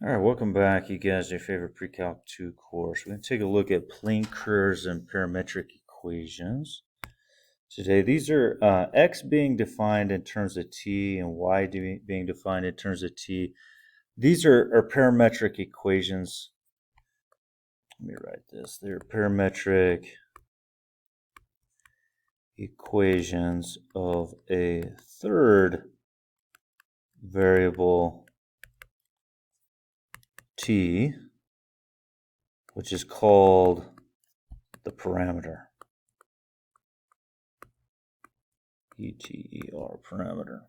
All right, welcome back, you guys, to your favorite Pre-Calc 2 course. We're going to take a look at plane curves and parametric equations. Today, these are x being defined in terms of t and y being defined in terms of t. These are parametric equations. Let me write this. They're parametric equations of a third variable t, which is called the parameter. ETER parameter.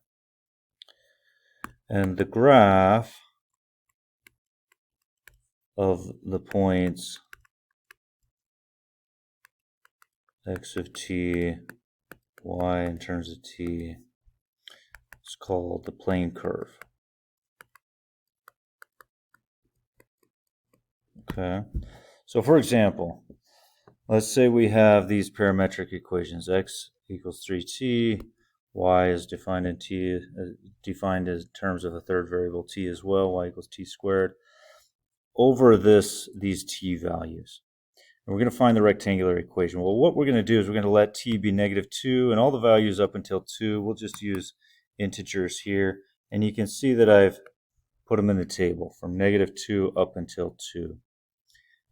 And the graph of the points x of t, y in terms of t is called the plane curve. Okay, so for example, let's say we have these parametric equations. X equals 3t, y is defined in t, defined as terms of a third variable t as well, y equals t squared, over these t values. And we're going to find the rectangular equation. Well, what we're going to do is we're going to let t be -2, and all the values up until 2, we'll just use integers here. And you can see that I've put them in the table from -2 up until 2.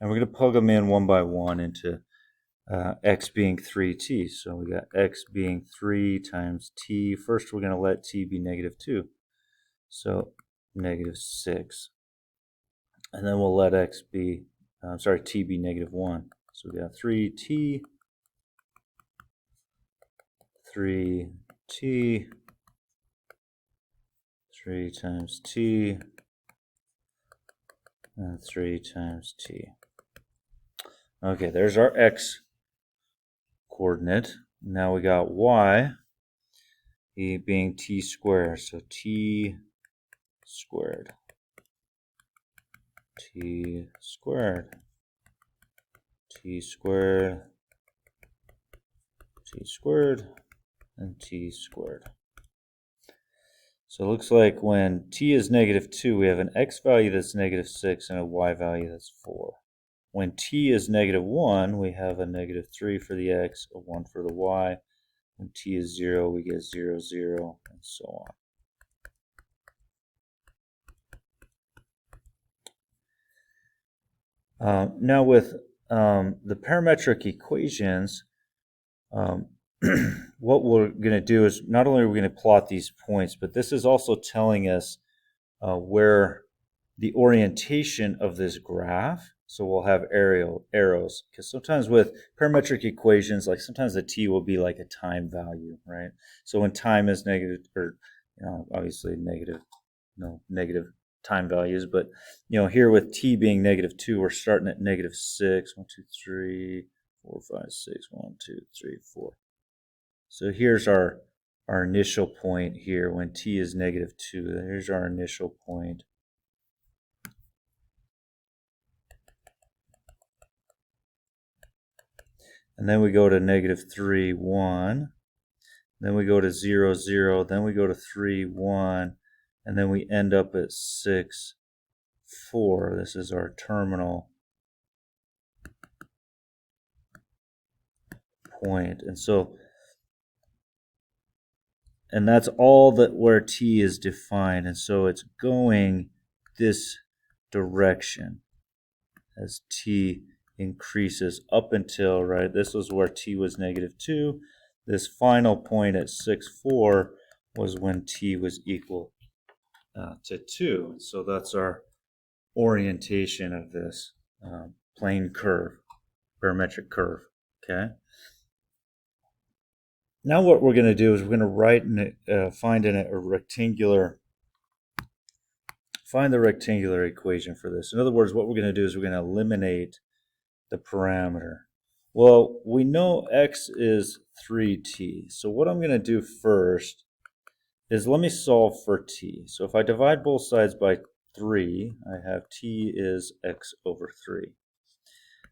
And we're going to plug them in one by one into x being 3t. So we got x being 3 times t. First, we're going to let t be -2. So -6. And then we'll let x be, t be -1. So we got 3t, 3t, 3 times t, and 3 times t. Okay, there's our x coordinate. Now we got y being t squared. So t squared, t squared, t squared, t squared, and t squared. So it looks like when t is -2, we have an x value that's -6 and a y value that's 4. When t is -1, we have a -3 for the x, a 1 for the y. When t is 0, we get 0, 0, and so on. Now with the parametric equations, what we're going to do is not only are we going to plot these points, but this is also telling us where the orientation of this graph. So we'll have arrows, because sometimes with parametric equations, like sometimes the t will be like a time value, right? So when time is negative, or obviously negative time values, but here with t being -2, we're starting at -6. 1, 2, 3, 4, 5, 6. 1, 2, 3, 4. So here's our initial point here when t is -2. Here's our initial point. And then we go to -3, 1. Then we go to 0, 0. Then we go to 3, 1. And then we end up at 6, 4. This is our terminal point. And that's all that where t is defined. And so it's going this direction as t increases up until, right, this was where t was -2. This final point at 6, 4 was when t was equal to 2. So that's our orientation of this plane curve, parametric curve, okay? Now what we're going to do is we're going to find the rectangular equation for this. In other words, what we're going to do is we're going to eliminate the parameter. Well, we know x is 3t. So what I'm going to do first is let me solve for t. So if I divide both sides by 3, I have t is x over 3.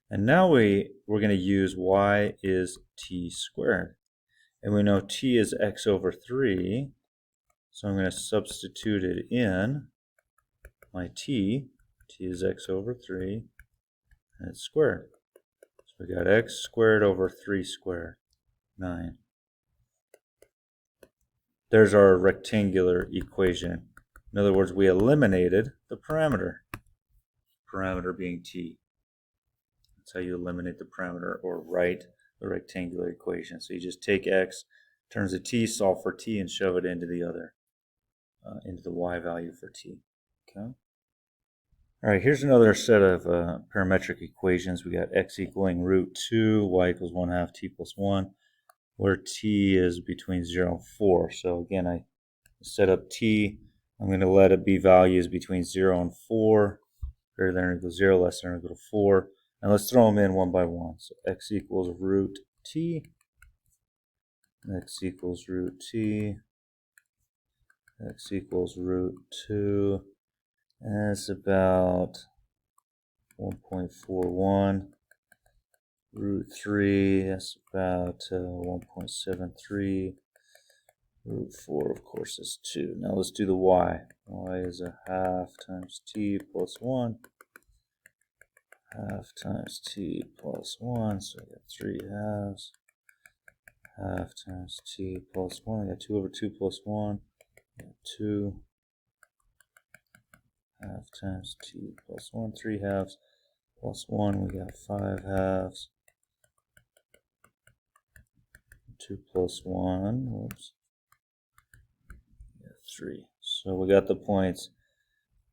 And now we're going to use y is t squared. And we know t is x over 3. So I'm going to substitute it in my t. t is x over 3, and it's squared. So we got x squared over 3 squared, 9. There's our rectangular equation. In other words, we eliminated the parameter being t. That's how you eliminate the parameter or write the rectangular equation. So you just take x, terms of t, solve for t, and shove it into the other, into the y value for t. Okay. All right, here's another set of parametric equations. We got x equaling root 2, y equals 1/2 t plus 1, where t is between 0 and 4. So again, I set up t. I'm going to let it be values between 0 and 4, greater than or equal to 0, less than or equal to 4. And let's throw them in one by one. So x equals root t, x equals root t, x equals root 2, and it's about 1.41. Root 3, that's about 1.73. Root 4, of course, is 2. Now let's do the y. Y is 1/2 times t plus 1. 1/2 times t plus 1, so I got 3/2. 1/2 times t plus 1, I got 2 over 2 plus 1. I got 2. 1/2 times t plus 1, 3/2 plus 1, we got 5/2. 2 plus 1, whoops, 3. So we got the points.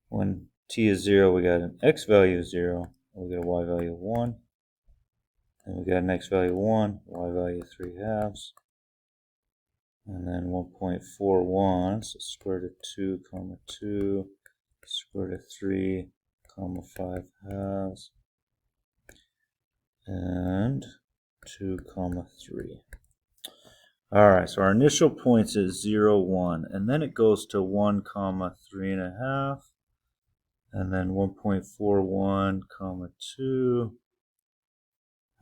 When t is 0, we got an x value of 0, we got a y value of 1, and we got an x value of 1, y value of 3/2, and then 1.41, so square root of 2, comma 2, square root of 3, comma 5/2, and 2, comma 3. All right, so our initial points is 0, 1, and then it goes to 1, comma 3.5, and then 1.41, comma 2,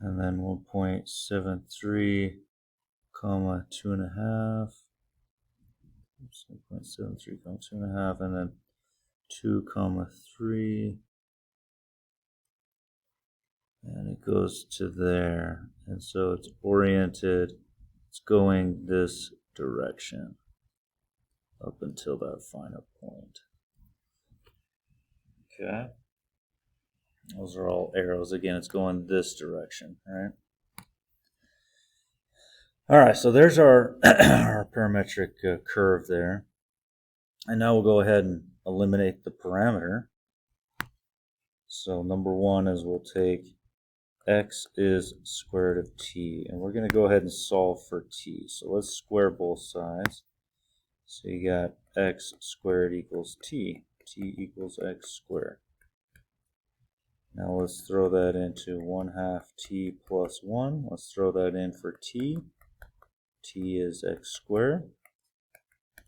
and then 1.73, comma 2.5, 1.73, comma 2.5, and then 2, comma 3, and it goes to there, and so it's oriented. It's going this direction up until that final point. Okay. Those are all arrows. Again, it's going this direction, right? All right, so there's our, our parametric curve there. And now we'll go ahead and eliminate the parameter. So number one is we'll take x is square root of t, and we're going to go ahead and solve for t. So let's square both sides. So you got x squared equals t. T equals x squared. Now let's throw that into 1/2 t plus 1. Let's throw that in for t. T is x squared.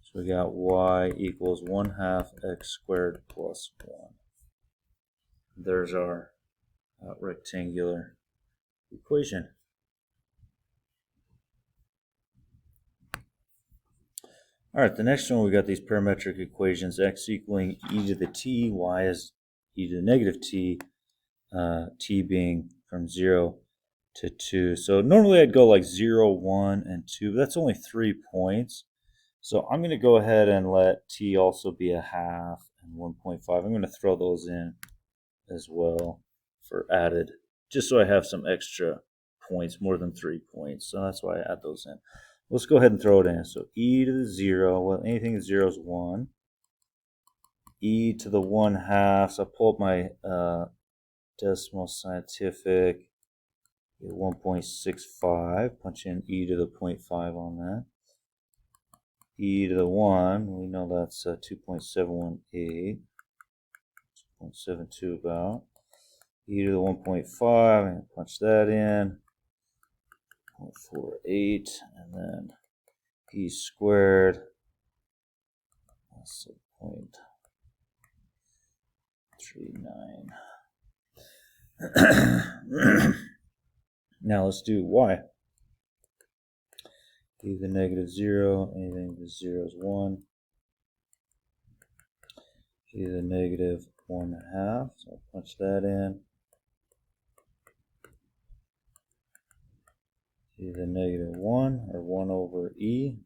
So we got y equals 1/2 x squared plus 1. There's our rectangular equation. All right, the next one, we got these parametric equations, x equaling e to the t, y is e to the negative t, t being from 0 to 2. So normally I'd go like 0, 1, and 2, but that's only 3 points. So I'm going to go ahead and let t also be 1/2 and 1.5. I'm going to throw those in as well for added, just so I have some extra points, more than 3 points. So that's why I add those in. Let's go ahead and throw it in. So e to the 0, well, anything at 0 is 1. E to the 1/2, so I pull up my decimal scientific, 1.65, punch in e to the 0.5 on that. E to the 1, we know that's 2.718, 2.72 about. E to the 1.5, and punch that in, 0.48, and then e squared, that's 0.39. Now let's do y. E to the negative 0, anything to 0 is 1. E to the negative 1/2. So I'll punch that in. E to the -1, or 1 over E.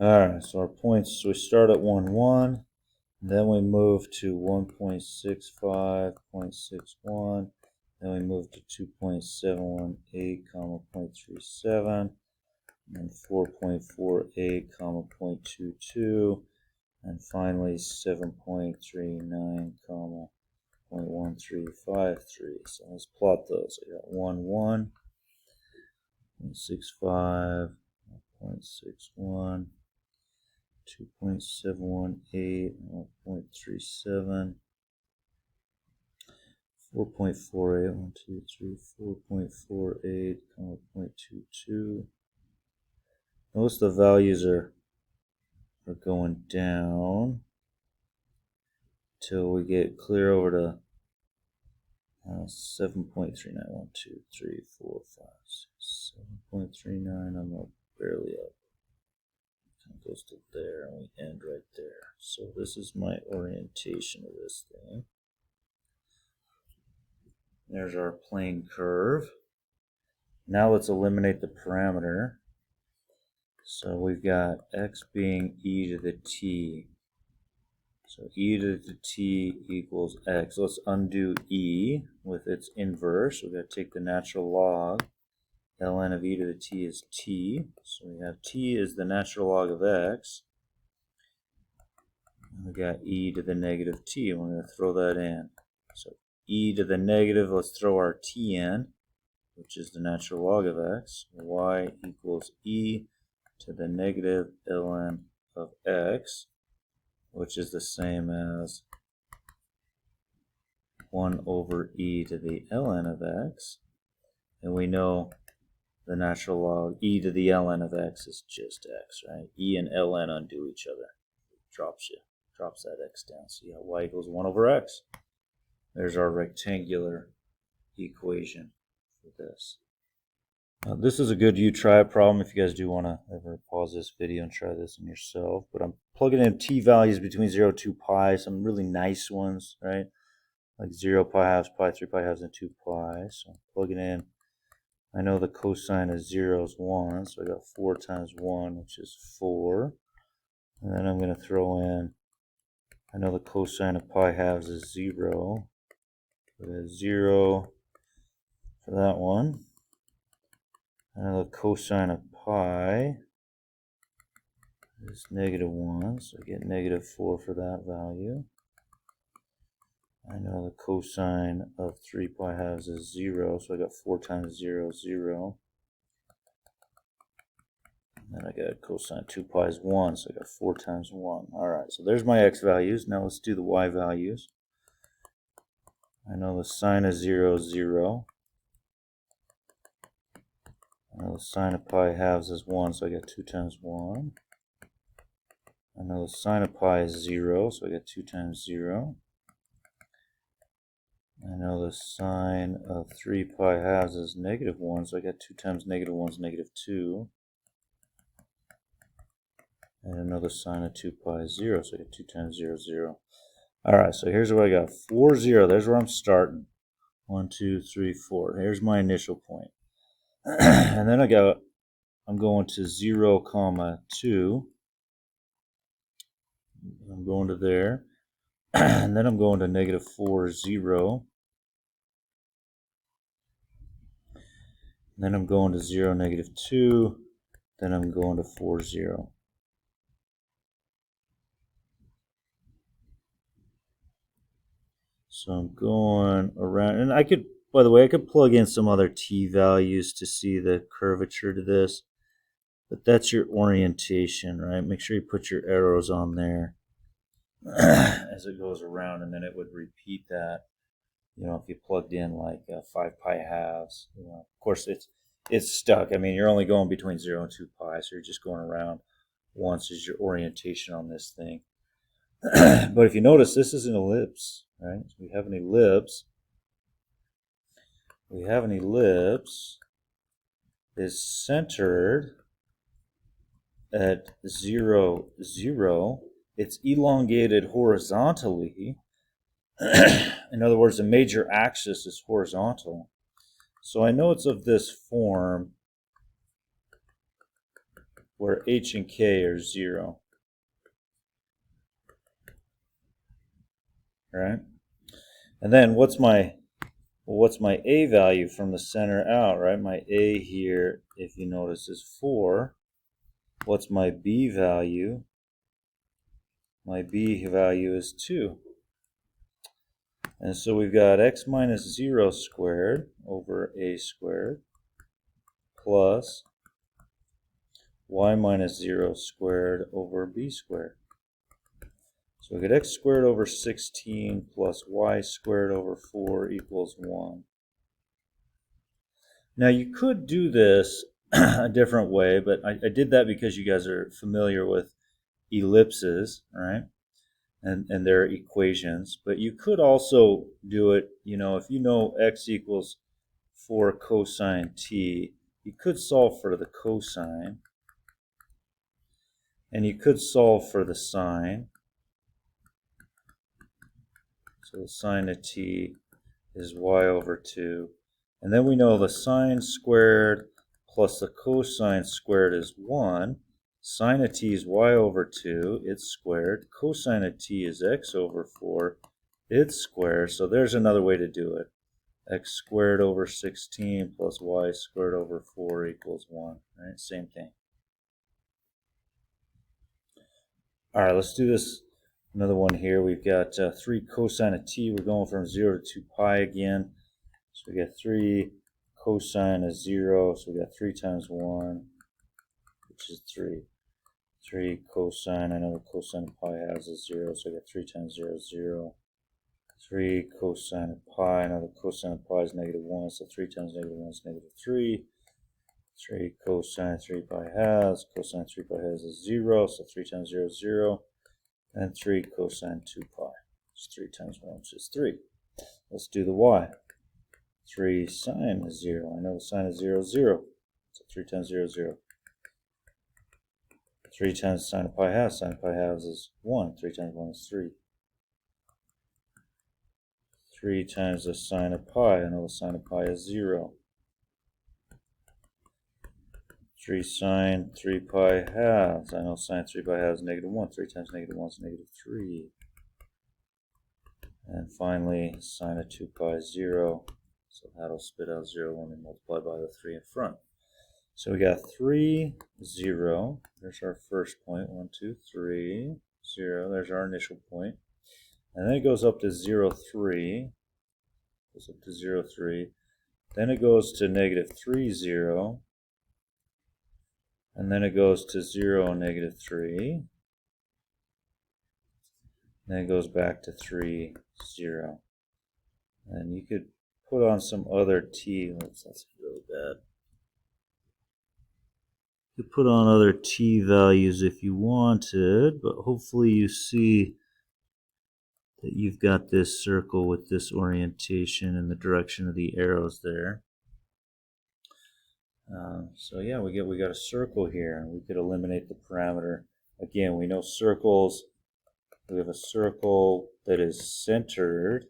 Alright, so our points, so we start at 1, 1. Then we move to 1.65, 0.61. Then we move to 2.718, 0.37. And 4.48, 0.22. And finally 7.39, 0.1353. So let's plot those. I got 1, 1, 0.65, 0.61. 2.718, 0.37, 4.48, 1, 2, 3, 4.48, 0.22. Notice the values are going down till we get clear over to 7.39, 1, 2, 3, 4, 5, 6, 7.39. I'm up, barely up. It goes to there and we end right there. So this is my orientation of this thing. There's our plane curve. Now let's eliminate the parameter. So we've got x being e to the t. So e to the t equals x. Let's undo e with its inverse. We've got to take the natural log. Ln of e to the t is t. So we have t is the natural log of x. And we got e to the negative t. And we're going to throw that in. So e to the negative, let's throw our t in, which is the natural log of x. Y equals e to the negative ln of x, which is the same as 1 over e to the ln of x. And we know the natural log, e to the ln of x is just x, right? E and ln undo each other. Drops that x down. So you have y equals 1 over x. There's our rectangular equation for this. This is a good you try it problem if you guys do want to ever pause this video and try this on yourself. But I'm plugging in t values between 0 and 2 pi, some really nice ones, right? Like 0, pi halves, pi, 3 pi halves, and 2 pi. So I'm plugging in. I know the cosine of 0 is 1, so I got 4 times 1, which is 4. And then I'm going to throw in, I know the cosine of pi halves is 0. So that's 0 for that one. I know the cosine of pi is -1, so I get -4 for that value. I know the cosine of 3 pi halves is 0, so I got 4 times 0, 0. And then I got cosine 2 pi is 1, so I got 4 times 1. Alright, so there's my x values. Now let's do the y values. I know the sine of 0 is 0. I know the sine of pi halves is 1, so I got 2 times 1. I know the sine of pi is 0, so I got 2 times 0. I know the sine of 3 pi halves is -1, so I got 2 times -1 is -2. And I know the sine of 2 pi is 0, so I got 2 times 0, 0. Alright, so here's what I got. 4, 0. There's where I'm starting. 1, 2, 3, 4. Here's my initial point. And then I'm going to 0, 2. I'm going to there. And then I'm going to -4, 0. Then I'm going to 0, -2. Then I'm going to 4, 0. So I'm going around, and I could, by the way, I could plug in some other t values to see the curvature to this, but that's your orientation, right? Make sure you put your arrows on there as it goes around, and then it would repeat that. You know, if you plugged in like 5 pi halves, you know, of course it's stuck. I mean, you're only going between 0 and 2 pi, so you're just going around once is your orientation on this thing. But if you notice, this is an ellipse, right? So we have an ellipse. we have an ellipse is centered at 0, 0. It's elongated horizontally. In other words, the major axis is horizontal. So I know it's of this form where h and k are 0. Right? And then what's my a value from the center out, right? My a here, if you notice, is 4. What's my b value? My b value is 2. And so we've got x minus 0 squared over a squared plus y minus 0 squared over b squared. So we get x squared over 16 plus y squared over 4 equals 1. Now you could do this a different way, but I did that because you guys are familiar with ellipses, right? And their equations. But you could also do it, if you know x equals 4 cosine t, you could solve for the cosine. And you could solve for the sine. So the sine of t is y over 2. And then we know the sine squared plus the cosine squared is 1. Sine of t is y over 2, it's squared. Cosine of t is x over 4, it's squared. So there's another way to do it. X squared over 16 plus y squared over 4 equals 1. Right? Same thing. All right, let's do this. Another one here. We've got 3 cosine of t. We're going from 0 to 2 pi again. So we got 3 cosine of 0. So we got 3 times 1, which is 3. 3 cosine, I know the cosine of pi has is 0, so I got 3 times 0 is 0. 3 cosine of pi, now the cosine of pi is negative 1, so 3 times negative 1 is negative 3. 3 cosine 3 pi halves, cosine 3 pi halves is 0, so 3 times 0 is 0. And 3 cosine 2 pi, which is 3 times 1, which is 3. Let's do the y. 3 sine is 0, I know the sine of 0 is 0, so 3 times 0 is 0. 3 times sine of pi halves is 1. 3 times 1 is 3. 3 times the sine of pi, I know the sine of pi is 0. 3 sine 3 pi halves, I know sine 3 pi halves is negative 1. 3 times negative 1 is negative 3. And finally, sine of 2 pi is 0, so that'll spit out 0 when we multiply by the 3 in front. So we got 3, 0. There's our first point. 1, 2, 3, 0. There's our initial point. And then it goes up to 0, 3. Goes up to 0, 3. Then it goes to negative 3, 0. And then it goes to 0, negative 3. Then it goes back to 3, 0. And you could put on some other t. That's really bad. You could put on other t values if you wanted, but hopefully you see that you've got this circle with this orientation in the direction of the arrows there. So yeah, we got a circle here, and we could eliminate the parameter. Again, we know circles. We have a circle that is centered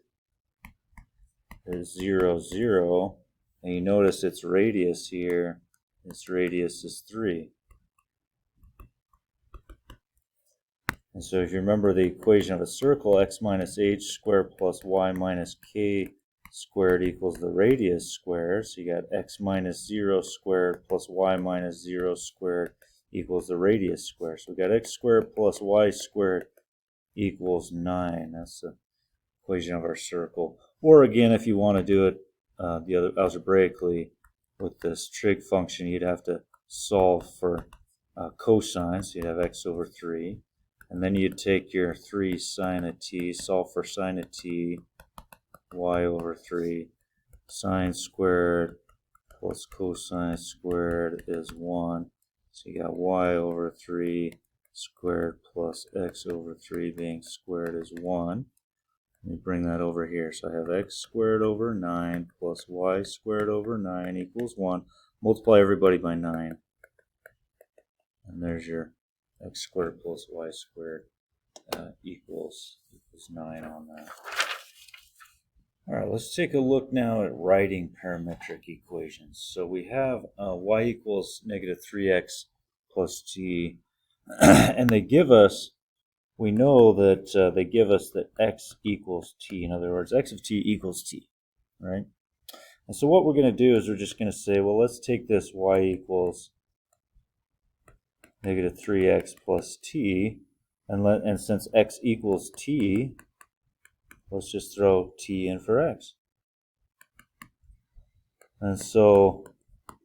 at 0, 0, and you notice its radius here. Its radius is 3. And so if you remember the equation of a circle, x minus h squared plus y minus k squared equals the radius squared. So you got x minus 0 squared plus y minus 0 squared equals the radius squared. So we got x squared plus y squared equals 9. That's the equation of our circle. Or again, if you want to do it the other algebraically with this trig function, you'd have to solve for cosine. So you'd have x over 3. And then you'd take your 3 sine of t, solve for sine of t, y over 3. Sine squared plus cosine squared is 1. So you got y over 3 squared plus x over 3 being squared is 1. Let me bring that over here. So I have x squared over 9 plus y squared over 9 equals 1. Multiply everybody by 9. And there's your x squared plus y squared equals 9 on that. All right, let's take a look now at writing parametric equations. So we have y equals negative 3x plus t, and they give us, we know that they give us that x equals t. In other words, x of t equals t, right? And so what we're going to do is we're just going to say, well, let's take this y equals negative 3x plus t, and since x equals t, let's just throw t in for x. And so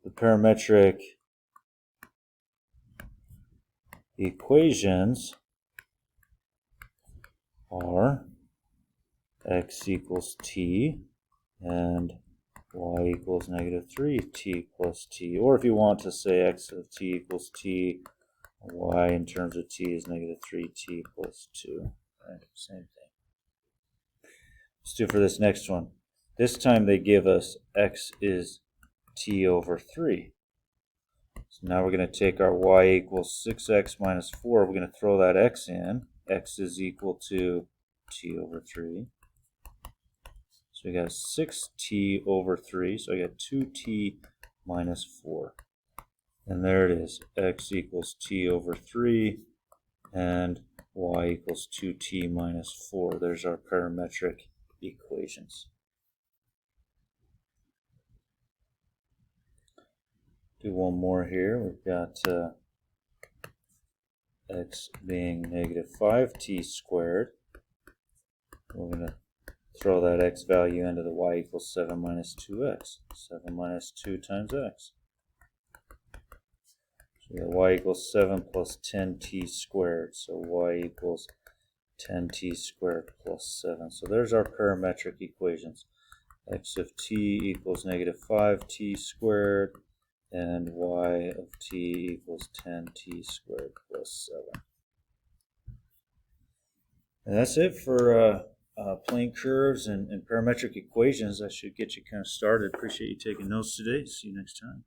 the parametric equations are x equals t and y equals negative 3t plus t. Or if you want to say x of t equals t, y in terms of t is negative 3t plus 2. Right? Same thing. Let's do for this next one. This time they give us x is t over 3. So now we're going to take our y equals 6x minus 4. We're going to throw that x in. X is equal to t over 3. So we got 6t over 3. So I got 2t minus 4. And there it is. X equals t over 3 and y equals 2t minus 4. There's our parametric equations. Do one more here. We've got x being negative 5t squared. We're going to throw that x value into the y equals 7 minus 2x. 7 minus 2 times x. So we got y equals 7 plus 10t squared. So y equals 10t squared plus 7. So there's our parametric equations. X of t equals negative 5t squared, and y of t equals 10t squared plus 7. And that's it for plane curves and parametric equations. That should get you kind of started. Appreciate you taking notes today. See you next time.